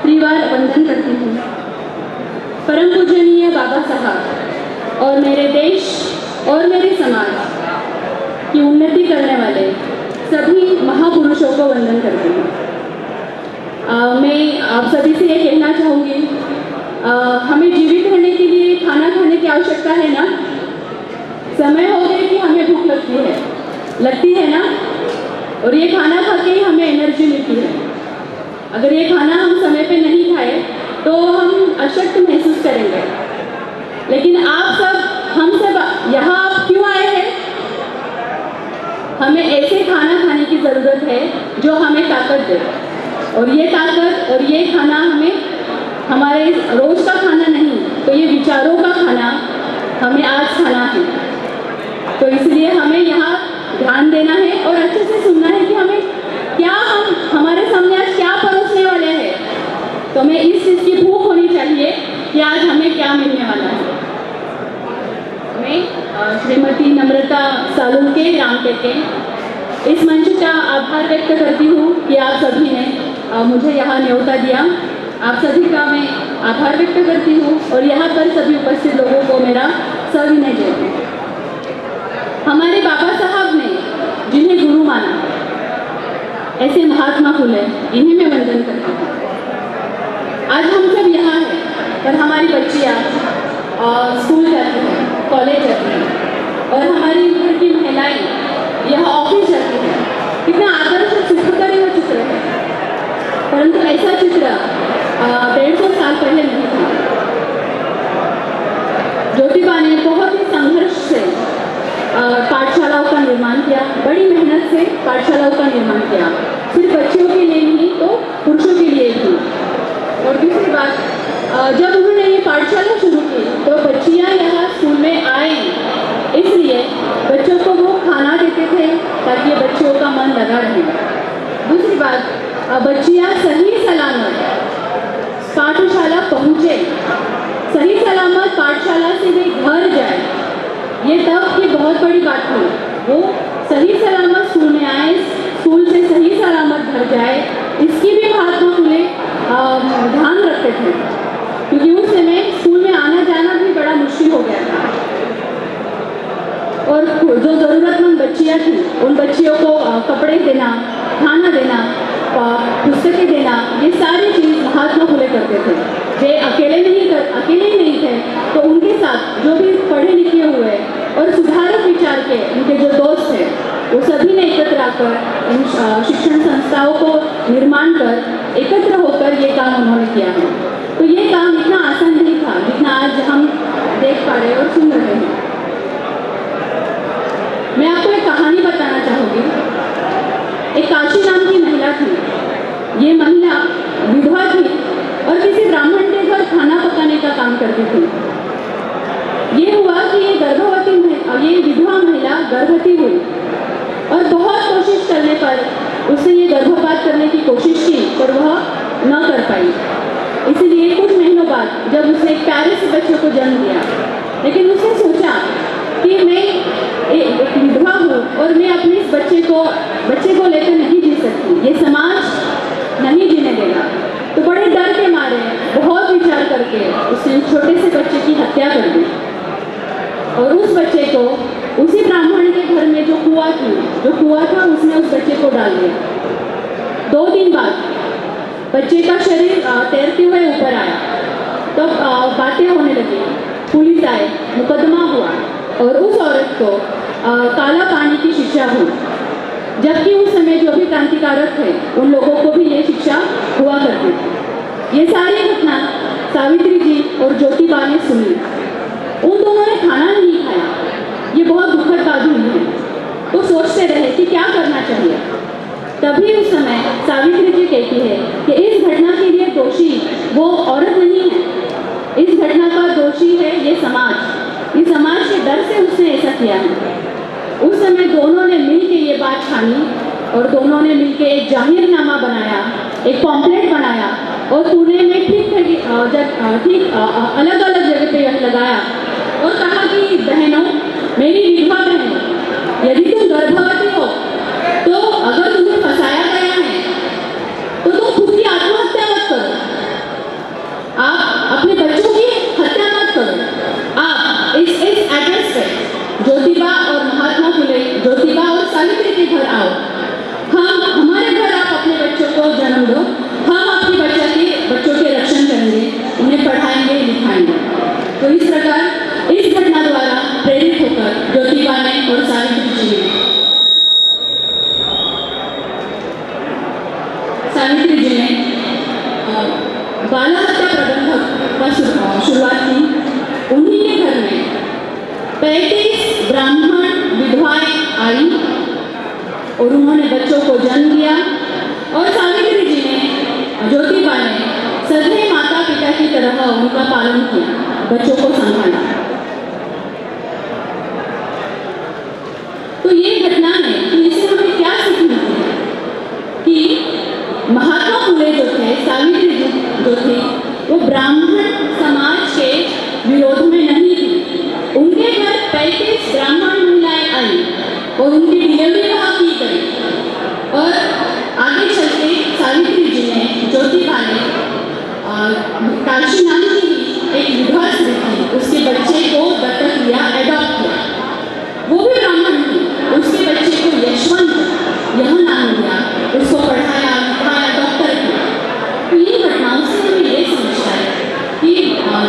त्रिवार वंदन करती हूँ। परम पूजनीय बाबा साहब और मेरे देश और मेरे समाज की उन्नति करने वाले सभी महापुरुषों को वंदन करती हूँ। मैं आप सभी से ये कहना चाहूँगी, हमें जीवित रहने के लिए खाना खाने की आवश्यकता है ना। समय हो गया कि हमें भूख लगती है ना, और ये खाना खा के ही हमें एनर्जी मिलती है। अगर ये खाना हम समय पे नहीं खाए तो हम अशक्त महसूस करेंगे। लेकिन हम सब यहाँ आप क्यों आए हैं? हमें ऐसे खाना खाने की ज़रूरत है जो हमें ताकत दे, और ये ताकत और ये खाना हमारे रोज़ का खाना नहीं, तो ये विचारों का खाना हमें आज खाना है। तो इसलिए हमें यहाँ ध्यान देना है और अच्छे से सुनना है कि हमारे सामने आज क्या परोसने वाले हैं। तो हमें इस चीज़ की भूख होनी चाहिए कि आज हमें क्या मिलने वाला है। मैं श्रीमती नम्रता सालुंके रामटेके इस मंच का आभार व्यक्त करती हूँ कि आप सभी ने मुझे यहाँ न्योता दिया। आप सभी का मैं आभार व्यक्त करती हूँ और यहाँ पर सभी उपस्थित लोगों को मेरा सविनय जय है। हमारे बाबा साहब ने जिन्हें गुरु माना, ऐसे महात्मा फुले, इन्हें मैं वंदन करती हूँ। आज हम सब यहाँ हैं, पर हमारी बच्चियाँ स्कूल जाती हैं, कॉलेज जाती हैं, और हमारी घर की महिलाएं यहाँ ऑफिस जाती हैं। कितना आदर्श सुखकर यह चित्र है, परंतु ऐसा चित्र 150 साल पहले नहीं था। ज्योतिबा ने बहुत ही संघर्ष से पाठशालाओं का निर्माण किया, बड़ी मेहनत से पाठशालाओं का निर्माण किया, सिर्फ बच्चियों के लिए नहीं तो पुरुषों के लिए भी। और दूसरी बात, जब उन्होंने ये पाठशाला शुरू की तो बच्चियाँ यहाँ स्कूल में आए, इसलिए बच्चों को वो खाना देते थे ताकि बच्चों का मन लगा रहे। दूसरी बात, बच्चियाँ सही सलामत पाठशाला पहुँचे, सही सलामत पाठशाला से वे घर जाए, ये तब की बहुत बड़ी बात हुई। वो सही सलामत स्कूल में आए, स्कूल से सही सलामत घर जाए, इसकी भी महात्मा फुले ध्यान रखते थे, क्योंकि उस समय स्कूल में आना जाना भी बड़ा मुश्किल हो गया था। और जो ज़रूरतमंद बच्चियाँ थी, उन बच्चियों को कपड़े देना, खाना देना, पुस्तकें देना, ये सारी चीज़ महात्मा फुले करते थे। वे अकेले ही नहीं थे, तो उनके साथ जो भी पढ़े लिखे हुए और सुधारक विचार के उनके जो दोस्त थे, वो सभी ने एकत्र आकर इन शिक्षण संस्थाओं को निर्माण कर एकत्र होकर ये काम उन्होंने किया है। तो ये काम इतना आसान नहीं था जितना आज हम देख पा रहे और सुन रहे हैं। मैं आपको एक कहानी बताना चाहूँगी। एक काशी नाम की महिला थी। ये महिला विधवा थी और किसी ब्राह्मण के घर खाना पकाने का काम करती थी। ये हुआ कि ये विधवा महिला गर्भवती हुई, और बहुत कोशिश करने पर उसने ये गर्भपात करने की कोशिश की, पर वह न कर पाई। इसलिए कुछ महीनों बाद जब उसने एक प्यारे से बच्चे को जन्म दिया, लेकिन उसने सोचा कि मैं एक विधवा हूँ और मैं अपने इस बच्चे को लेकर नहीं जी सकती, ये समाज नहीं जीने देगा। तो बड़े डर के मारे बहुत विचार करके उसने छोटे से बच्चे की हत्या कर दी, और उस बच्चे को उसी ब्राह्मण के घर में जो कुआं था उसने उस बच्चे को डाल दिया। 2 दिन बाद बच्चे का शरीर तैरते हुए ऊपर आया, तो बातें होने लगी, पुलिस आए, मुकदमा हुआ, और उस औरत को काला पानी की शिक्षा हुई। जबकि उस समय जो भी क्रांतिकारक थे उन लोगों को भी ये शिक्षा हुआ करती थी। ये सारी घटना सावित्री जी और ज्योतिबा ने सुनी। उन दोनों ने खाना नहीं खाया, ये बहुत दुखद बात हुई है। वो सोचते रहे कि क्या करना चाहिए। तभी उस समय सावित्री जी कहती है कि इस घटना के लिए दोषी वो औरत नहीं है, इस घटना का दोषी है ये समाज। इस समाज के डर से उसने ऐसा किया है। उस समय दोनों ने मिलकर ये बात ठानी और दोनों ने मिलकर एक जाहिरनामा बनाया, एक पॉम्पलेट बनाया, और पुणे में ठीक अलग अलग जगह पे यह लगाया और कहा कि बहनों, मेरी विधवा बहनों, यदि तुम गर्भवती हो तो अगर तुम्हें फंसाया गया है तो तुम खुद की आत्महत्या मत ढूंढो, हम आपके बच्चों के रक्षण करेंगे, उन्हें पढ़ाएंगे लिखाएंगे। तो इस प्रकार इस घटना द्वारा प्रेरित होकर ज्योतिबा ने और सावित्री जी ने बाल हत्या प्रबंधक का शुरुआत की। उन्हीं के घर में 35 ब्राह्मण विधवाएं आई और उन्होंने बच्चों को जन्म दिया और सावित्री जी ने, ज्योतिबा ने सधे माता पिता की तरह उनका पालन किया, बच्चों को संभाला। तो ये घटना है कि इससे हमें क्या सीख मिलती है कि महात्मा फुले जो थे, सावित्री जी जो थी, वो ब्राह्मण समाज के विरोध में नहीं थी। उनके घर 35 ब्राह्मण महिलाएं आई और उनकी डिलीवरी वहाँ की गई और आगे चलते सावित्री जी ने, ज्योतिबा ने काशी नाम की एक विधवा स्त्री थी, उसके बच्चे को दत्तक लिया, एडॉप्ट किया। वो भी ब्राह्मण थी, उसके बच्चे को यशवंत यह नाम दिया, उसको पढ़ाया लिखाया, डॉक्टर किया। तो ये घटनाओं से हमें ये समझता है कि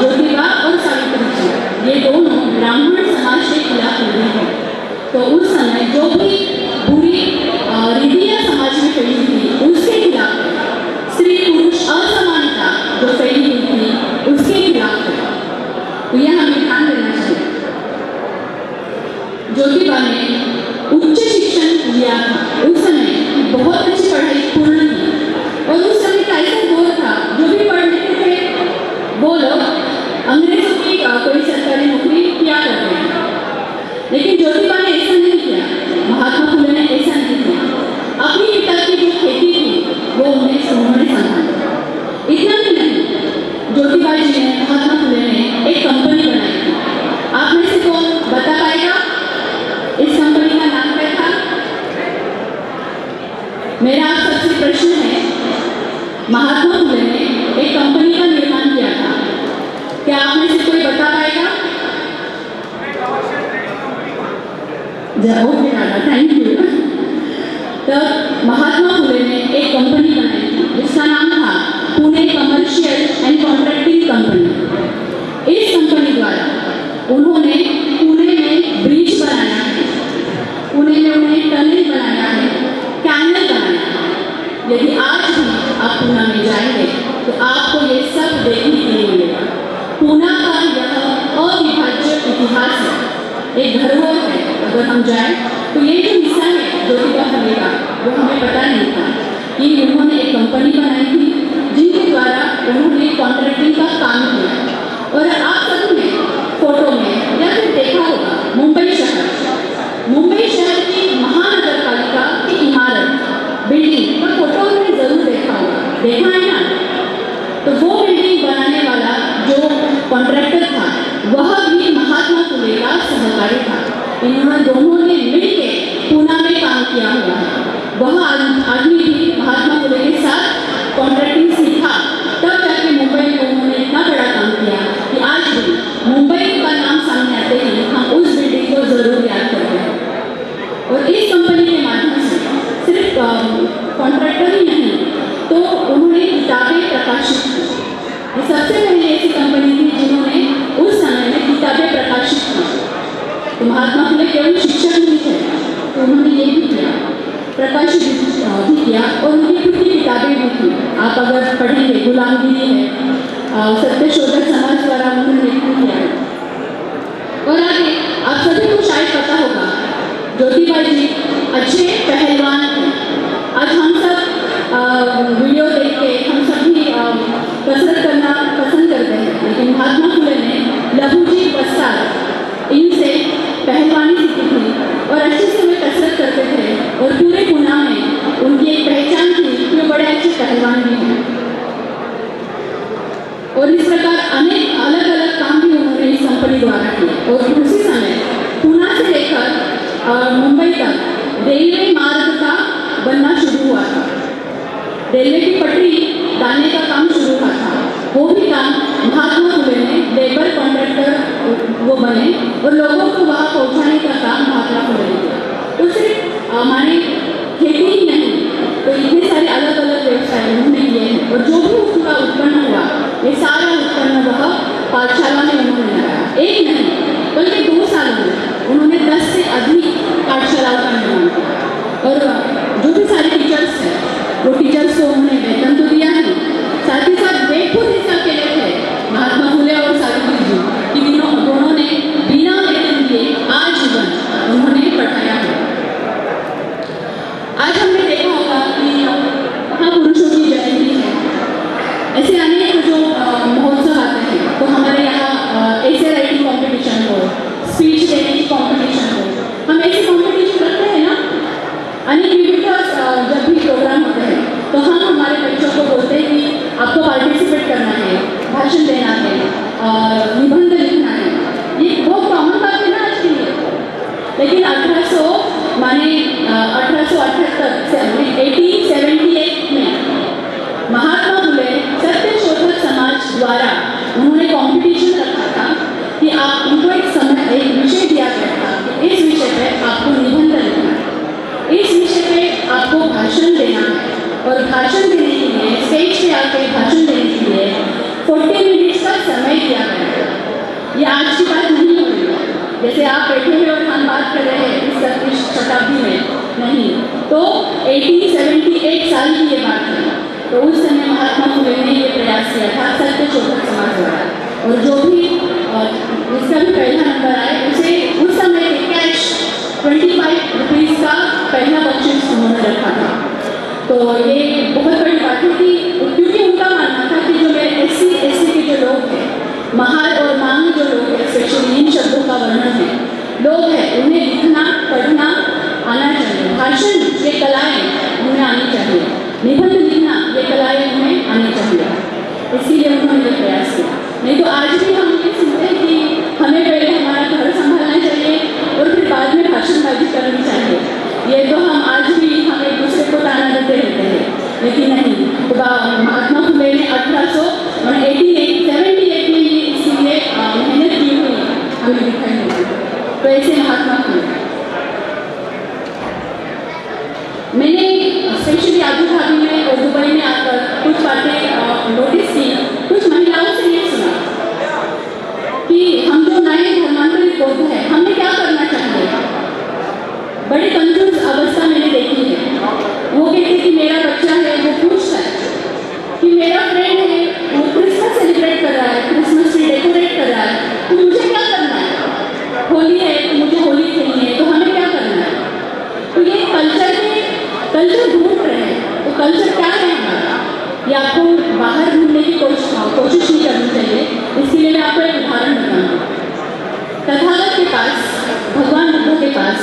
ज्योतिबा और सावित्री जी ये दोनों ब्राह्मण समाज के खिलाफ लड़ी हैं। तो उस समय जो भी बुरी रीतियाँ समाज में फैली थी उसके खिलाफ, स्त्री पुरुष असमानता जो फैली हुई थी उसके खिलाफ है। तो यह हमें ध्यान देना चाहिए। ज्योतिबा ने उच्च शिक्षण लिया था, उस समय बहुत अच्छी पढ़ाई पूर्ण की और उस समय का ऐसा दौर था जो भी पढ़ लिखे थे वो लोग अंग्रेजों की कोई सरकारी नौकरी किया करते थे। लेकिन ज्योतिबा ने ऐसा नहीं किया, महात्मा फुले ने ऐसा नहीं किया। अपनी पिता की जो खेती थी वो उन्होंने संभाला। इतना भी नहीं, ज्योतिबा जी ने, महात्मा फुले ने एक कंपनी बनाई थी। आप में से कौन बता पाएगा इस कंपनी का नाम क्या था? मेरा आप सबसे प्रश्न है, महात्मा फुले ने एक कंपनी का निर्माण किया था, क्या आप में से कोई बता पाएगा? ओके दादा, थैंक यू। तो महात्मा फुले ने एक कंपनी बनाई थी जिसका नाम था Pune commercial and contracting company. इस कंपनी द्वारा उन्होंने पुणे में ब्रिज बनाया है, पुणे में उन्हें टनल बनाया है, कैनल बनाया है। यदि आज भी आप पुणे में जाएंगे तो आपको ये सब देखने के लिए मिलेगा। पुणे का यह अविभाज्य इतिहास है, एक धरोहर है। अगर हम जाएं तो ये जो हिस्सा है ज्योतिबा फुले का वो हमें पता नहीं था कि उन्होंने एक कंपनी बनाई थी जिनके द्वारा उन्होंने कॉन्ट्रैक्टिंग का काम किया। और आप सबने फोटो में या फिर देखा होगा मुंबई शहर की महानगर पालिका की इमारत, बिल्डिंग का फोटो हमने जरूर देखा होगा, देखा है ना? तो वो बिल्डिंग बनाने वाला जो कॉन्ट्रैक्टर था वह भी महात्मा फुले का सहकारी था। इन्होंने दोनों ने मिलकर पुणे में काम किया हुआ है। वह आदमी भी महात्मा फुले के साथ कॉन्ट्रैक्टिंग सीखा, तब जाके मुंबई में उन्होंने इतना बड़ा काम किया कि आज भी मुंबई का नाम सामने आते ही हम उस बिल्डिंग को जरूर याद करते हैं। और इस कंपनी के माध्यम से सिर्फ कॉन्ट्रैक्टर ही नहीं, तो उन्होंने किताबें प्रकाशित की। ये सबसे पहले ऐसी कंपनी थी जिन्होंने उस समय में किताबें प्रकाशित की। तो महात्मा फुले केवल शिक्षक नहीं थे, तो उन्होंने ये भी किया, प्रकाशित भी किया और उनकी खुद की किताबें भी थी। आप अगर पढ़ेंगे, गुलामगिरी है, सत्यशोधक समाज द्वारा उन्होंने लेखन किया है। और आगे आप सभी को शायद पता होगा ज्योतिबा जी अच्छे पहलवान थे। आज हम सब वीडियो देख के हम सभी कसरत करना पसंद करते हैं, लेकिन महात्मा फुले ने लहूजी बस्तार इनसे पहलवानी सीखी थी और अच्छे से वे कसरत करते थे और पूरे पुणे में उनकी एक पहचान थी कि वो बड़े अच्छे पहलवान भी हैं। और इस प्रकार अनेक अलग अलग काम भी उन्होंने इस कंपनी द्वारा किए। और उसी समय पुणे से लेकर मुंबई तक रेलवे मार्ग का बनना शुरू हुआ था। रेलवे की पटरी डालने का काम शुरू हुआ था। वो भी काम महात्मा फुले ने लेबर कॉन्ट्रैक्टर वो बने और लोगों को वहाँ पहुँचाने का काम महात्मा फुले ने किया। तो सिर्फ हमारी खेती ही नहीं, तो इतने सारे अलग अलग व्यवसाय और जो भी उनका उत्पन्न हुआ ये सारा उत्पन्न वह पाठशाला में उन्होंने लगाया। एक नहीं बल्कि 2 सालों में उन्होंने 10 से अधिक पाठशालाओं का निर्माण किया। और जो भी सारे टीचर्स हैं वो टीचर्स को उन्होंने वेतन तो दिया है, साथ ही साथ वे खुद इस अकेले थे महात्मा फुले और सावित्री जी कि दोनों ने बिना वेतन दिए आजीवन उन्होंने पढ़ाया है। आज हमने देखा होगा कि महापुरुषों की जयंती है, ऐसे अनेक जो महोत्सव आते हैं, तो हमारे यहाँ ऐसे राइटिंग कॉम्पिटिशन हो, स्पीच देने की कॉम्पिटिशन हो, हम ऐसे कॉम्पिटिशन करते हैं ना। अनेक यूनिवर्स जब भी प्रोग्राम होते हैं तो हम हमारे बच्चों को बोलते हैं कि आपको पार्टिसिपेट करना है, भाषण देना है, निबंध लिखना है। ये बहुत कॉमन बात है ना आज के लिए। लेकिन 1878 में महात्मा फुले सत्य शोधक समाज द्वारा उन्होंने कॉम्पिटिशन रखा था कि आप उनको एक विषय दिया गया था, इस विषय पे आपको निबंध लिखना है, इस विषय पे आपको भाषण देना है। और भाषण देने के लिए स्टेज पे आकर भाषण देने के लिए 40 मिनट्स का समय दिया गया है। ये आज की बात नहीं हो रही है, जैसे आप बैठे हुए और हम बात कर रहे हैं इस 21वीं शताब्दी में नहीं। तो 1878 साल की ये बात है। तो उस समय महात्मा फुले ने ये प्रयास किया था सत्य शोधक समाज द्वारा। और जो भी इसका भी पहला नंबर आए उसे उस समय कैश 25 रुपीज़ का पहला बख्शिश उन्होंने रखा था। तो ये बहुत बड़ी बात है कि क्योंकि उनका मानना था कि जो मेरे SC ST के जो लोग हैं, महार और मांग जो लोग हैं, स्पेशली इन शब्दों का वर्णन है लोग हैं, उन्हें लिखना पढ़ना आना चाहिए, भाषण ये कलाएँ उन्हें आनी चाहिए, निबंध लिखना ये कलाएँ उन्हें आनी चाहिए। इसीलिए उन्होंने ये प्रयास किया। नहीं तो आज भी हम ये सुनते हैं कि हमें पहले हमारा घर संभालना चाहिए और फिर बाद में भाषणबाजी करनी चाहिए। ये तो हम आज भी हम एक दूसरे को ताना देते रहते हैं, लेकिन नहीं। तो महात्मा फुले ने 1878 में ये इसलिए मेहनत की हुई हमें दिखाई होगी। तो ऐसे महात्मा फुले मैंने स्पेशली आबू धाबी में और दुबई में आकर कुछ बातें नोटिस की, कुछ महिलाओं से ये सुना कि हम जो नए धर्मांतरित बौद्ध हैं हमें क्या करना चाहिए। बड़ी कंफ्यूज अवस्था मैंने देखी है। वो कहते कि मेरा बच्चा है वो पूछता है कि मेरा फ्रेंड है वो क्रिसमस सेलिब्रेट कर रहा है, क्रिसमस ट्री डेकोरेट कर रहा है, तो मुझे क्या करना है। होली है तो मुझे होली खेलनी है, तो हमें क्या करना है। तो ये कल्चर ढूंढ रहे हैं। तो कल्चर क्या है हमारा, ये आपको बाहर ढूंढने की कोशिश नहीं करनी चाहिए। इसके लिए मैं आपको एक उदाहरण बताऊँगी। तथागत के पास, भगवान बुद्ध के पास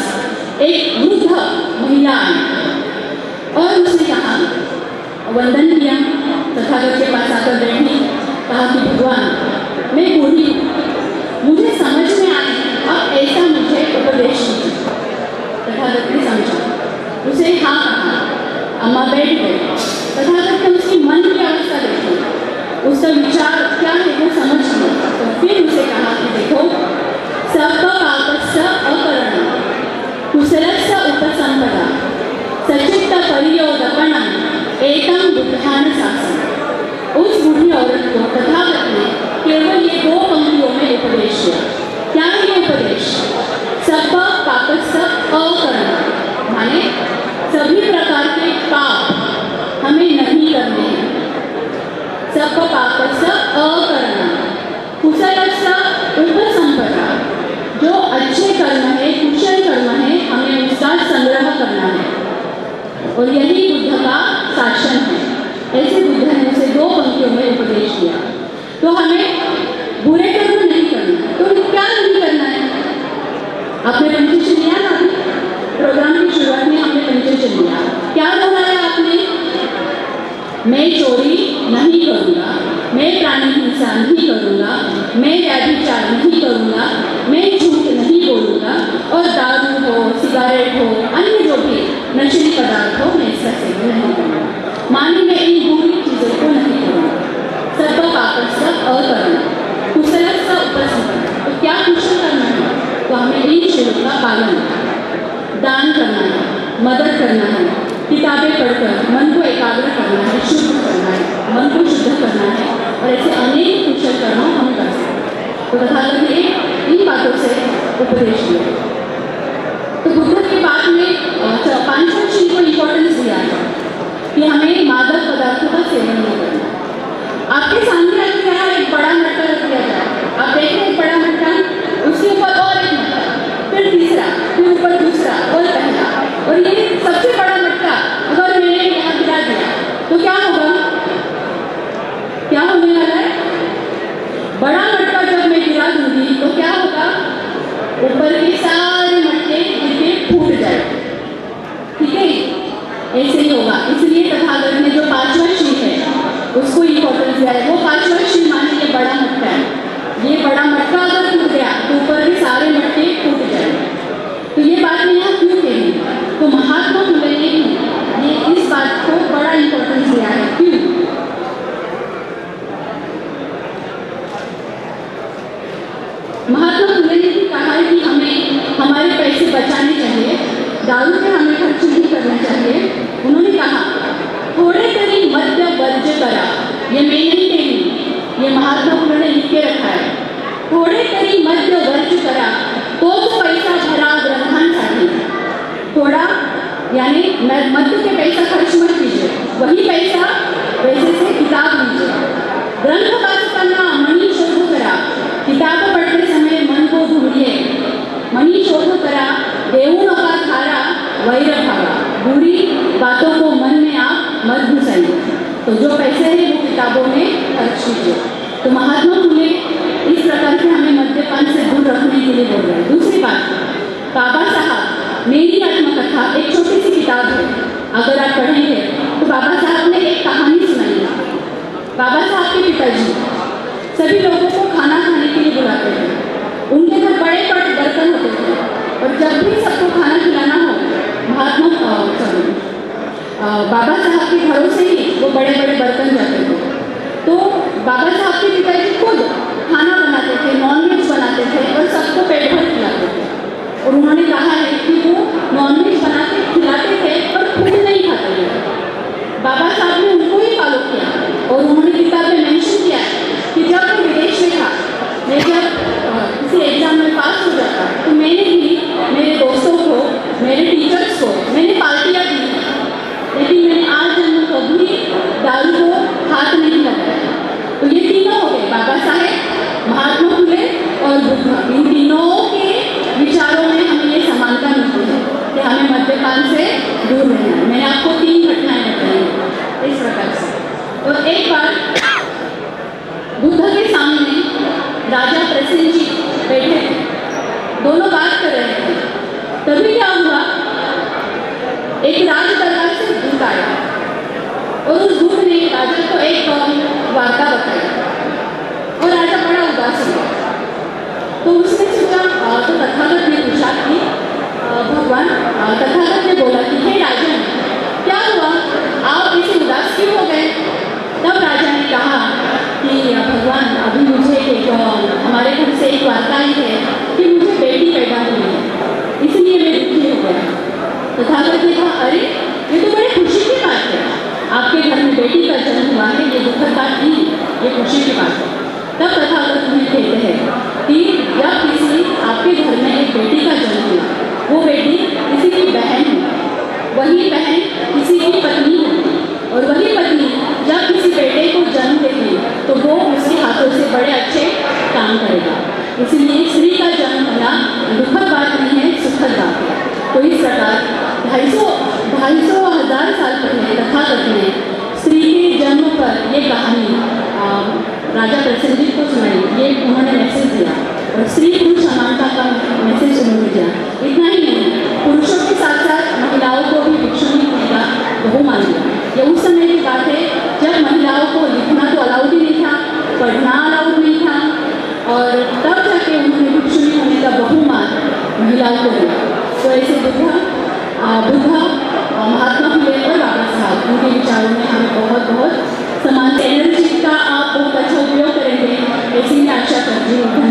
एक वृद्ध महिला आई और उसने कहा, वंदन किया, तथागत के पास आकर बैठी, कहा कि भगवान मैं बूढ़ी हूँ, मुझे समझ में आए, अब ऐसा मुझे उपदेश कीजिए। तथागत ने समझा, उसे हाँ कहा, अम्मा बैठ गई। तथागत ने उसकी मन की अवस्था देखी, उसका विचार क्या है वो समझ लिया। तो फिर उसे कहा कि देखो, सपकापस्य अकरणं कुशलस्य उपसंपदा सचित्त परियोदकणं एतं बुद्धान शासन। उस बूढ़ी औरत को तथागत ने केवल ये 2 पंक्तियों में उपदेश दिया। क्या है ये उपदेश। सपकापस्य अकरणं माने सभी प्रकार के पाप हमें नहीं करने हैं। सपकापस्य अकरणं कुशलस्य उपसंपदा, जो अच्छे कर्म है, कुशल कर्म है, हमें उसका संग्रह करना है। और यही बुद्ध का शासन है। ऐसे बुद्ध ने उसे 2 पंक्तियों में उपदेश दिया। तो हमें बुरे कर्म नहीं करना। तो क्या नहीं करना है। आपने पंचेशन लिया ना, अभी प्रोग्राम की शुरुआत में हमने पंचेशन लिया। क्या दोहराया आपने। मैं चोरी नहीं करूँगा, मैं प्राणी हिंसा नहीं करूँगा, मैं व्याभिचार नहीं करूँगा, मैं झूठ नहीं बोलूँगा, और दारू हो, सिगारेट हो, अन्य जो भी नशीली पदार्थ हो, मैं इसका सेवन नहीं करूँगा। माने मैं इन बुरी चीज़ों को नहीं करूँगा। सर्वपापस्य अकरणं कुशलस्य उपसंपदा। तो क्या कुशल करना है। तो हमें इन श्लोक का पालन, दान करना है, मदद करना है, किताबें पढ़कर मन को एकाग्र करना है, शुद्ध करना है, मन तथागत ने इन बातों से उपदेश दिया। तो बुद्ध की बात में पांचवें शील को इम्पोर्टेंस दिया है कि हमें मादक पदार्थों का सेवन नहीं करना। आपके सामने रख दिया है, एक बड़ा मटका रख दिया जाए, आप देख रहे हैं बड़ा मटका, उसके ऊपर और एक मटका, फिर तीसरा, फिर ऊपर दूसरा और पहला, और ये सबसे बड़ा मटका अगर मैंने यहाँ गिरा दिया तो क्या होगा? क्या होने वाला है? बड़ा मटका जब मैं गिरा दूंगी तो क्या होगा? ऊपर के सारे मटके गिरके फूट जाए। ठीक है, ऐसे ही होगा। इसलिए तथागत ने जो पांचवा शील है उसको इम्पोर्टेंस दिया है। वो पांचवा शील माने ये बड़ा मटका है, ये बड़ा मटका अगर टूट गया तो ऊपर के सारे मटके फूट जाए। तो ये बात मैं यहाँ क्यों कही? तो महात्मा फुले ने ये इस बात को बड़ा इम्पोर्टेंस दिया है। क्यों? महात्मा फुले ने भी कहा है कि हमें हमारे पैसे बचाने चाहिए, दारू पे हमें खर्च नहीं करना चाहिए। उन्होंने कहा थोड़े तरी मध्य वर्ज्य करा, ये मैं नहीं कही, ये महात्मा फुले ने लिख के रखा है। थोड़े तरी मध्य वर्ज्य करा तो पैसा भरा ग्रंथांसाठी, थोड़ा यानी मध्य के पैसा खर्च मत कीजिए, वही पैसा पैसे से किताब लीजिए। ग्रंथ वाचताना मनी शोध करा, किताब पढ़ते समय मन को ढूंढिए। मनी शोध करा, देऊ नका थारा वैर भागा, बुरी बातों को मन में आप मत घुसाइए। तो जो पैसे हैं वो किताबों में खर्च कीजिए। तो महात्मा फुले इस प्रकार से हमें मद्यपान से दूर रखने के लिए बोल रहे हैं। दूसरी बात, बाबा साहब मेरी आत्मकथा एक छोटी सी किताब है, अगर आप पढ़ेंगे तो बाबा साहब ने एक कहानी सुनाई है। बाबा साहब के पिताजी सभी लोगों को खाना खाने के लिए बुलाते थे। उनके घर बड़े बड़े बर्तन होते थे और जब भी सबको खाना खिलाना हो बाबा साहब के घरों से ही वो बड़े बड़े बर्तन जाते थे। तो बाबा साहब के पिताजी खुद खाना बनाते थे, नॉनवेज बनाते थे और सबको पेट भर खिलाते थे। और उन्होंने कहा है कि वो नॉनवेज बना के खिलाते थे पर खुद नहीं खाते थे। बाबा साहब ने उनको ही फॉलो किया और उन्होंने किताब में मेंशन किया कि जब मैं विदेश में था, मैं जब किसी एग्जाम में पास हो जाता तो मैंने भी मेरे दोस्तों को, मेरे टीचर्स को मैंने पार्टियाँ दी, लेकिन मैंने आज जन्म कभी दारू को हाथ नहीं लगाया। तो ये तीनों हो गए, बाबा साहेब, महात्मा फुले और बुद्ध। इन तीनों के विचारों में हमें ये समानता मिलती है कि हमें मद्यपान से दूर रहना है। मैंने आपको 3 घटनाएं बताई इस प्रकार से। और एक बार बुद्ध के सामने राजा प्रसेनजीत बैठे थे, दोनों बात कर रहे थे। तभी क्या हुआ, एक राज दरबार से दूत आया और उस दूत ने राजा को एक वार्ता बताई और राजा बड़ा उदास हुआ। तो उसने सोचा, तो तथागत ने पूछा कि भगवान, तथागत ने बोला कि हे राजन, क्या हुआ, आप ऐसे उदास क्यों हो गए? तब राजा ने कहा कि भगवान, अभी मुझे एक हमारे घर से एक वार्ता आई है कि मुझे बेटी पैदा हुई है, इसलिए मैं दुखी हो गया। तथागत ने कहा, अरे ये तो बड़ी खुशी की बात है, आपके घर में बेटी का जन्म हुआ है, ये दुखद बात नहीं, ये खुशी की बात है। तब तथागत हमें कहते हैं कि जब किसी आपके घर में एक बेटी का जन्म हुआ, वो बेटी किसी की बहन है, वही बहन किसी की पत्नी है, और वही पत्नी जब किसी बेटे को जन्म देगी तो वो उसके हाथों से बड़े अच्छे काम करेगा। इसलिए स्त्री का जन्म होना दुखद बात नहीं है, सुखद बात है। तो इस प्रकार 250 साल पहले तथागत ने स्त्री के जन्म पर ये कहानी राजा प्रसेनजीत को सुनाई, ये उन्होंने मैसेज दिया और स्त्री पुरुष समानता का मैसेज उन्होंने दिया। इतना ही नहीं, पुरुषों के साथ साथ महिलाओं को भी भिक्षुणी होने का बहुमान दिया। ये उस समय की बात है जब महिलाओं को लिखना तो अलाउड ही नहीं था, पढ़ना अलाउड नहीं था, और तब जाके उन्होंने भिक्षुणी होने का बहुमान महिलाओं को दिया। तो ऐसे बुद्ध, महात्मा फुले और बाबा साहब, उनके विचारों में हमें बहुत बहुत समान एनर्जी का आप बहुत अच्छा उपयोग करेंगे, ऐसी मैं आशा करती हूँ।